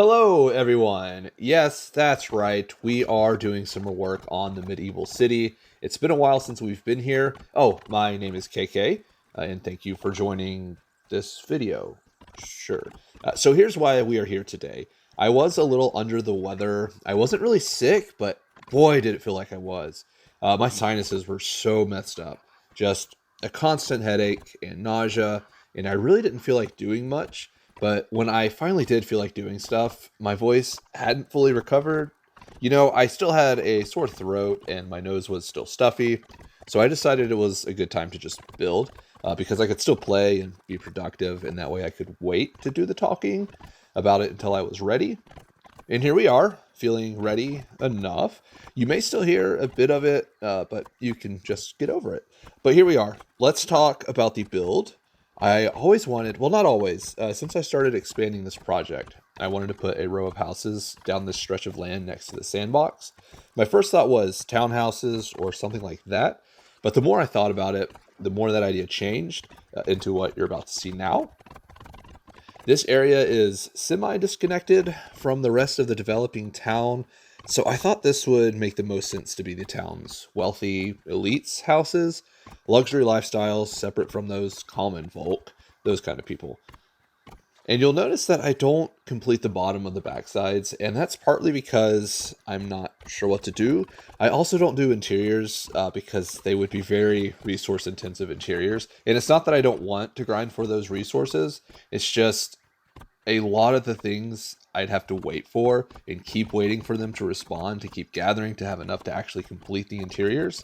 Hello, everyone. Yes, that's right. We are doing some more work on the medieval city. It's been a while since we've been here. Oh, my name is KK, and thank you for joining this video. Sure. So here's why we are here today. I was a little under the weather. I wasn't really sick, but boy, did it feel like I was. My sinuses were so messed up. Just a constant headache and nausea, and I really didn't feel like doing much. But when I finally did feel like doing stuff, my voice hadn't fully recovered. I still had a sore throat and my nose was still stuffy. So I decided it was a good time to just build because I could still play and be productive. And that way I could wait to do the talking about it until I was ready. And here we are, feeling ready enough. You may still hear a bit of it, but you can just get over it. But here we are. Let's talk about the build. I always wanted, well, not always, since I started expanding this project, I wanted to put a row of houses down this stretch of land next to the sandbox. My first thought was townhouses or something like that, but the more I thought about it, the more that idea changed into what you're about to see now. This area is semi-disconnected from the rest of the developing town, so I thought this would make the most sense to be the town's wealthy elites' houses, luxury lifestyles separate from those common folk, those kind of people. And you'll notice that I don't complete the bottom of the backsides, and that's partly because I'm not sure what to do. I also don't do interiors because they would be very resource-intensive interiors. And it's not that I don't want to grind for those resources, it's just a lot of the things I'd have to wait for and keep waiting for them to respond, to keep gathering, to have enough to actually complete the interiors.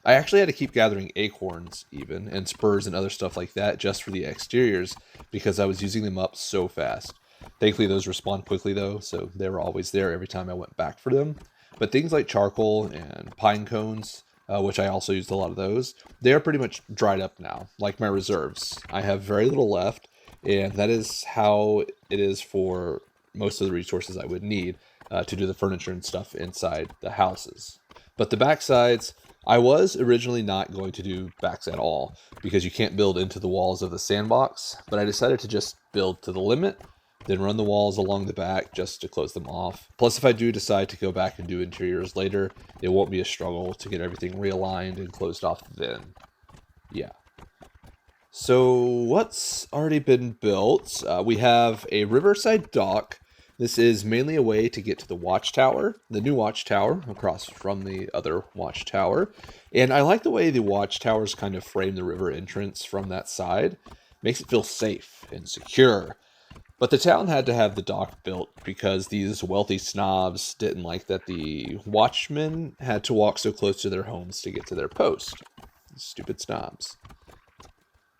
I actually had to keep gathering acorns even, and spurs and other stuff like that just for the exteriors because I was using them up so fast. Thankfully those respond quickly though, so they were always there every time I went back for them. But things like charcoal and pine cones, which I also used a lot of those, they're pretty much dried up now, like my reserves. I have very little left, and that is how it is for most of the resources I would need to do the furniture and stuff inside the houses. But the backsides, I was originally not going to do backs at all because you can't build into the walls of the sandbox, but I decided to just build to the limit, then run the walls along the back just to close them off. Plus, if I do decide to go back and do interiors later, it won't be a struggle to get everything realigned and closed off then. Yeah. So what's already been built? We have a riverside dock. This is mainly a way to get to the watchtower, the new watchtower across from the other watchtower. And I like the way the watchtowers kind of frame the river entrance from that side. Makes it feel safe and secure. But the town had to have the dock built because these wealthy snobs didn't like that the watchmen had to walk so close to their homes to get to their post. Stupid snobs.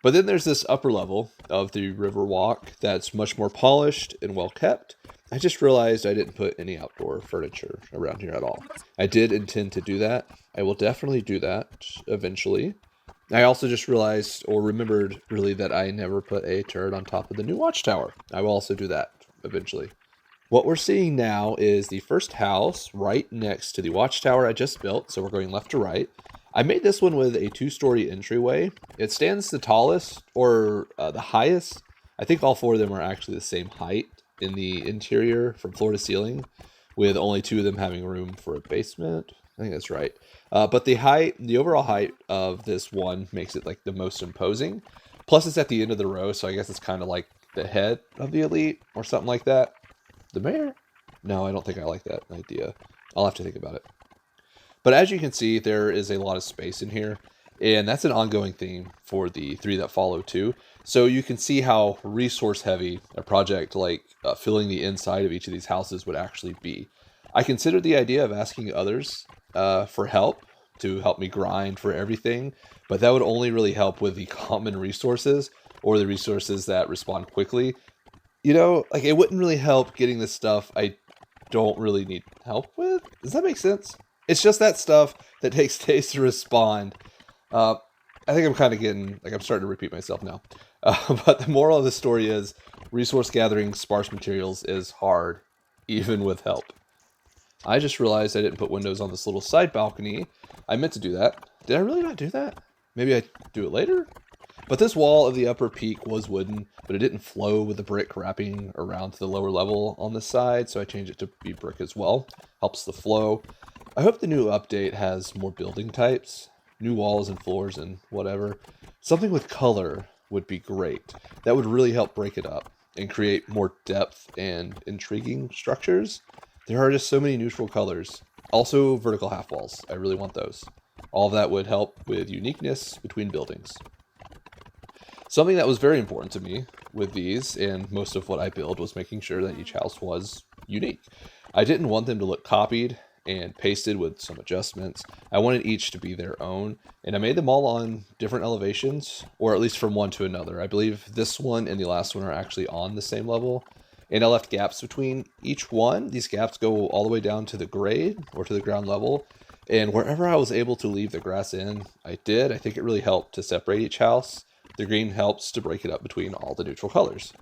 But then there's this upper level of the river walk that's much more polished and well kept. I just realized I didn't put any outdoor furniture around here at all. I did intend to do that. I will definitely do that eventually. I also just realized or remembered really that I never put a turret on top of the new watchtower. I will also do that eventually. What we're seeing now is the first house right next to the watchtower I just built. So we're going left to right. I made this one with a 2-story entryway. It stands the tallest or the highest. I think all 4 of them are actually the same height in the interior from floor to ceiling, with only 2 of them having room for a basement. I think that's right. But the overall height of this one makes it like the most imposing. Plus it's at the end of the row, so I guess it's kind of like the head of the elite or something like that. The mayor? No, I don't think I like that idea. I'll have to think about it. But as you can see, there is a lot of space in here, and that's an ongoing theme for the 3 that follow too. So you can see how resource heavy a project like filling the inside of each of these houses would actually be. I considered the idea of asking others for help to help me grind for everything, but that would only really help with the common resources or the resources that respond quickly. Like it wouldn't really help getting the stuff I don't really need help with. Does that make sense? It's just that stuff that takes days to respond. I think I'm kind of getting, like I'm starting to repeat myself now. But the moral of the story is resource gathering sparse materials is hard, even with help. I just realized I didn't put windows on this little side balcony. I meant to do that. Did I really not do that? Maybe I do it later? But this wall of the upper peak was wooden, but it didn't flow with the brick wrapping around to the lower level on the side, so I changed it to be brick as well. Helps the flow. I hope the new update has more building types, new walls and floors and whatever. Something with color would be great. That would really help break it up and create more depth and intriguing structures. There are just so many neutral colors. Also, vertical half walls. I really want those. All of that would help with uniqueness between buildings. Something that was very important to me with these and most of what I build was making sure that each house was unique. I didn't want them to look copied and pasted with some adjustments. I wanted each to be their own, and I made them all on different elevations, or at least from one to another. I believe this one and the last one are actually on the same level, and I left gaps between each one. These gaps go all the way down to the grade or to the ground level, and wherever I was able to leave the grass in, I did. I think it really helped to separate each house. The green helps to break it up between all the neutral colors.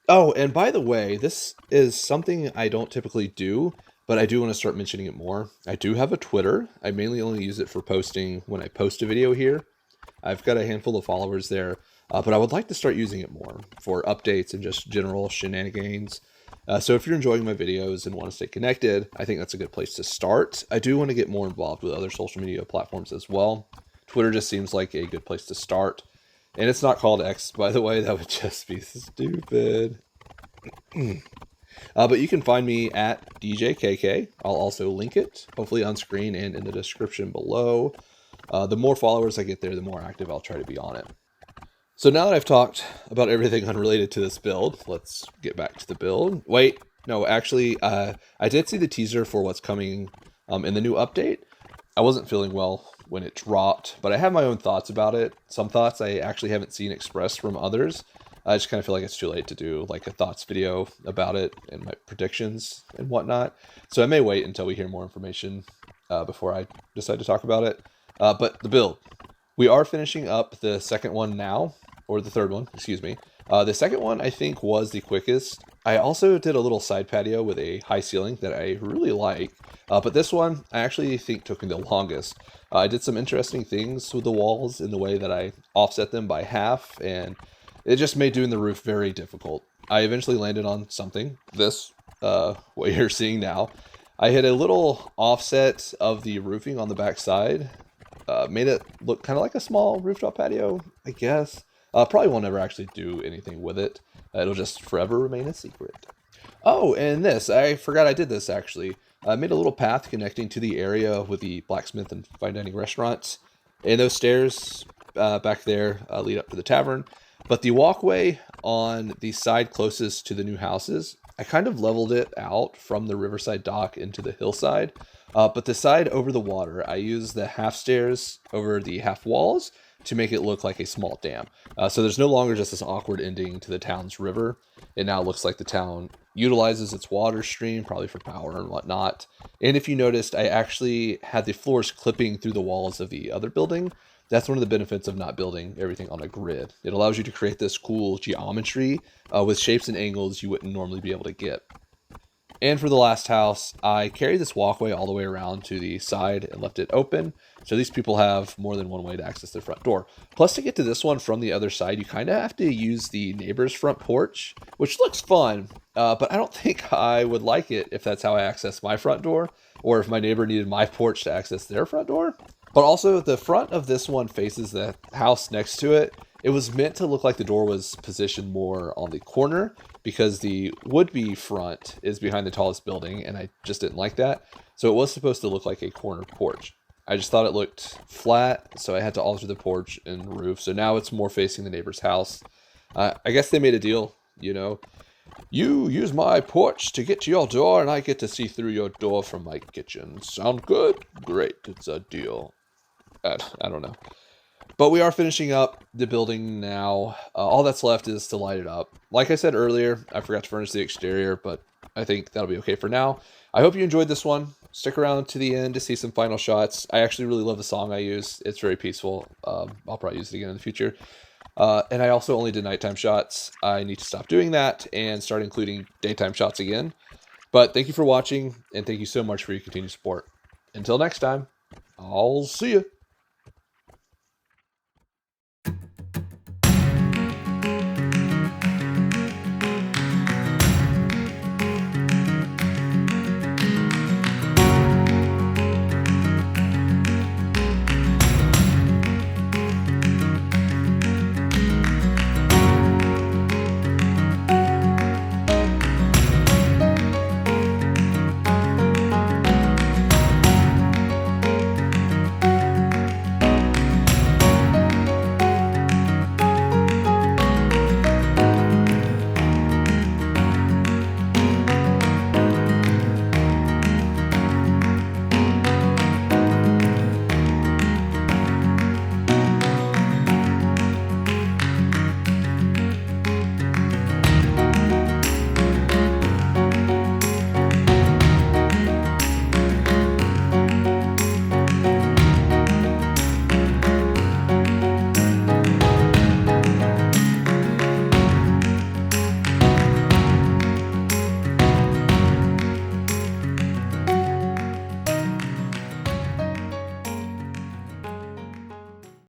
Oh, and by the way, this is something I don't typically do, but I do want to start mentioning it more. I do have a Twitter. I mainly only use it for posting when I post a video here. I've got a handful of followers there, but I would like to start using it more for updates and just general shenanigans. So if you're enjoying my videos and want to stay connected, I think that's a good place to start. I do want to get more involved with other social media platforms as well. Twitter just seems like a good place to start. And it's not called X, by the way. That would just be stupid. But you can find me at DJKK. I'll also link it, hopefully on screen and in the description below. The more followers I get there, the more active I'll try to be on it. So now that I've talked about everything unrelated to this build, let's get back to the build. Wait, no, actually, I did see the teaser for what's coming in the new update. I wasn't feeling well when it dropped, but I have my own thoughts about it. Some thoughts I actually haven't seen expressed from others. I just kind of feel like it's too late to do like a thoughts video about it and my predictions and whatnot. So I may wait until we hear more information before I decide to talk about it. But the build. We are finishing up the second one now, or the third one, excuse me. The second one I think was the quickest. I also did a little side patio with a high ceiling that I really like. But this one I actually think took me the longest. I did some interesting things with the walls in the way that I offset them by half, and it just made doing the roof very difficult. I eventually landed on something, this, what you're seeing now. I hit a little offset of the roofing on the back side, made it look kind of like a small rooftop patio, I guess. Probably won't ever actually do anything with it. It'll just forever remain a secret. Oh, and this, I forgot I did this actually. I made a little path connecting to the area with the blacksmith and fine dining restaurants. And those stairs back there lead up to the tavern. But the walkway on the side closest to the new houses, I kind of leveled it out from the riverside dock into the hillside. But the side over the water, I used the half stairs over the half walls to make it look like a small dam. So there's no longer just this awkward ending to the town's river. It now looks like the town utilizes its water stream, probably for power and whatnot. And if you noticed, I actually had the floors clipping through the walls of the other building. That's one of the benefits of not building everything on a grid. It allows you to create this cool geometry with shapes and angles you wouldn't normally be able to get. And for the last house, I carried this walkway all the way around to the side and left it open. So these people have more than one way to access their front door. Plus, to get to this one from the other side, you kind of have to use the neighbor's front porch, which looks fun. But I don't think I would like it if that's how I access my front door, or if my neighbor needed my porch to access their front door. But also, the front of this one faces the house next to it. It was meant to look like the door was positioned more on the corner because the would-be front is behind the tallest building, and I just didn't like that. So it was supposed to look like a corner porch. I just thought it looked flat, so I had to alter the porch and roof. So now it's more facing the neighbor's house. I guess they made a deal, you know. You use my porch to get to your door, and I get to see through your door from my kitchen. Sound good? Great, it's a deal. I don't know. But we are finishing up the building now. All that's left is to light it up. Like I said earlier, I forgot to furnish the exterior, but I think that'll be okay for now. I hope you enjoyed this one. Stick around to the end to see some final shots. I actually really love the song I use. It's very peaceful. I'll probably use it again in the future. And I also only did nighttime shots. I need to stop doing that and start including daytime shots again. But thank you for watching, and thank you so much for your continued support. Until next time, I'll see you.